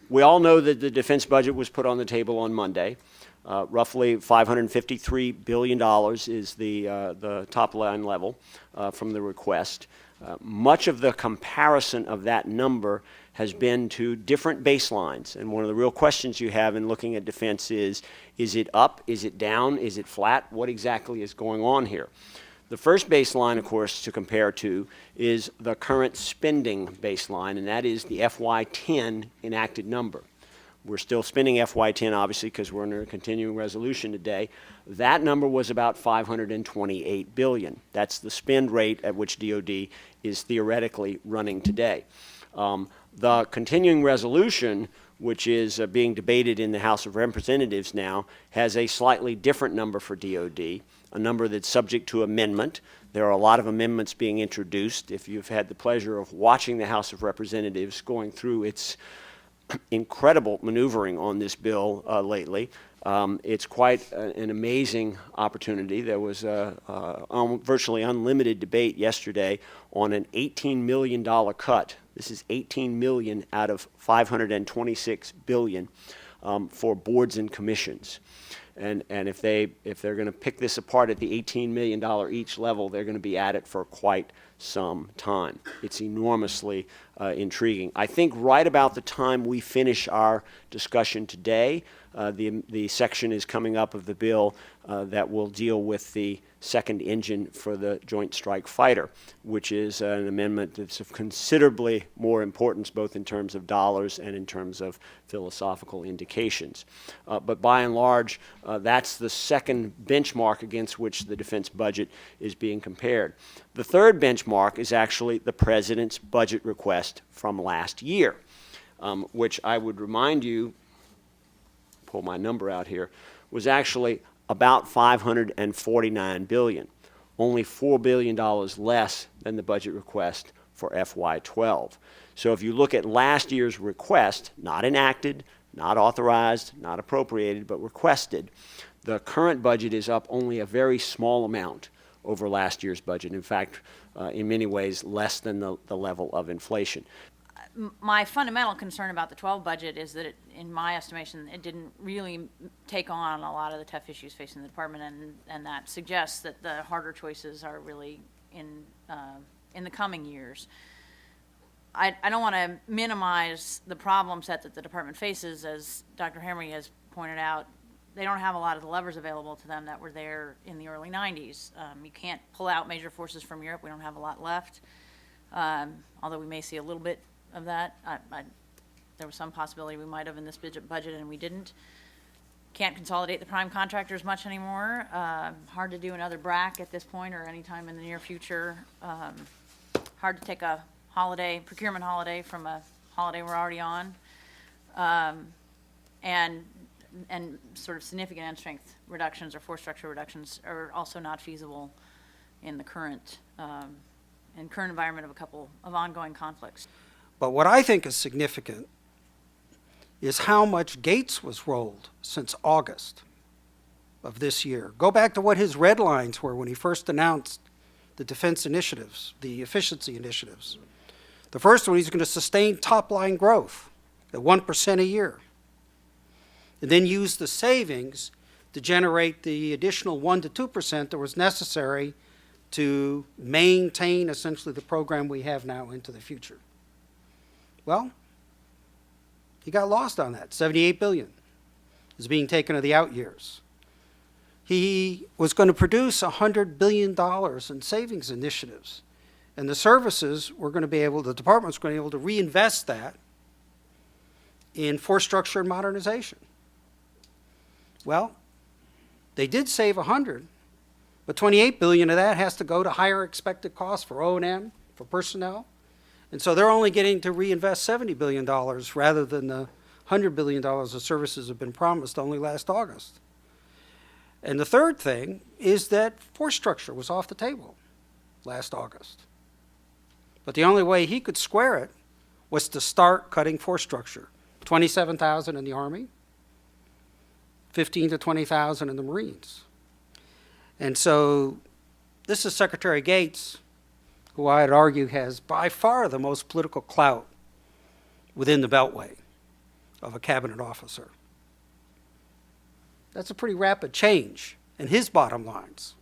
We all know that the defense budget was put on the table on Monday. Roughly $553 billion is the top line level from the request. Much of the comparison of that number has been to different baselines. And one of the real questions you have in looking at defense is it up, is it down, is it flat? What exactly is going on here? The first baseline, of course, to compare to is the current spending baseline, and that is the FY10 enacted number. We're still spending FY10, obviously, because we're under a continuing resolution today. That number was about $528 billion. That's the spend rate at which DOD is theoretically running today. The continuing resolution, which is being debated in the House of Representatives now, has a slightly different number for DOD, a number that's subject to amendment. There are a lot of amendments being introduced. If you've had the pleasure of watching the House of Representatives going through its incredible maneuvering on this bill lately, it's quite an amazing opportunity. There was a virtually unlimited debate yesterday on an $18 million cut. This is $18 million out of $526 billion for boards and commissions. And if they're going to pick this apart at the $18 million each level, they're going to be at it for quite some time. It's enormously intriguing. I think right about the time we finish our discussion today, the section is coming up of the bill that will deal with the second engine for the Joint Strike Fighter, which is an amendment that's of considerably more importance both in terms of dollars and in terms of philosophical indications. But by and large, that's the second benchmark against which the defense budget is being compared. The third benchmark is actually the President's budget request from last year, which I would remind you, pull my number out here, was actually about $549 billion, only $4 billion less than the budget request for FY12. So if you look at last year's request, not enacted, not authorized, not appropriated, but requested, the current budget is up only a very small amount over last year's budget. In fact, in many ways, less than the level of inflation. My fundamental concern about the 12 budget is that, in my estimation, it didn't really take on a lot of the tough issues facing the department, and that suggests that the harder choices are really in the coming years. I don't want to minimize the problem set that the department faces. As Dr. Hamry has pointed out, they don't have a lot of the levers available to them that were there in the early 90s. You can't pull out major forces from Europe. We don't have a lot left, although we may see a little bit of that. There was some possibility we might have in this budget, and we didn't. Can't consolidate the prime contractors much anymore. Hard to do another BRAC at this point or anytime in the near future. Hard to take a procurement holiday from a holiday we're already on. And sort of significant end strength reductions or force structure reductions are also not feasible in the current environment of a couple of ongoing conflicts. But what I think is significant is how much Gates was rolled since August of this year. Go back to what his red lines were when he first announced the defense initiatives, the efficiency initiatives. The first one, he's going to sustain top-line growth at 1% a year, and then use the savings to generate the additional 1 to 2% that was necessary to maintain essentially the program we have now into the future. Well, he got lost on that. $78 billion is being taken to the out years. He was going to produce $100 billion in savings initiatives, and the services were going to be able, the department's going to be able to reinvest that in force structure and modernization. Well, they did save 100, but $28 billion of that has to go to higher expected costs for O&M, for personnel. And so they're only getting to reinvest $70 billion rather than the $100 billion of services have been promised only last August. And the third thing is that force structure was off the table last August. But the only way he could square it was to start cutting force structure. 27,000 in the Army, 15 to 20,000 in the Marines. And so this is Secretary Gates, who I'd argue has by far the most political clout within the Beltway. of a cabinet officer. That's a pretty rapid change in his bottom lines.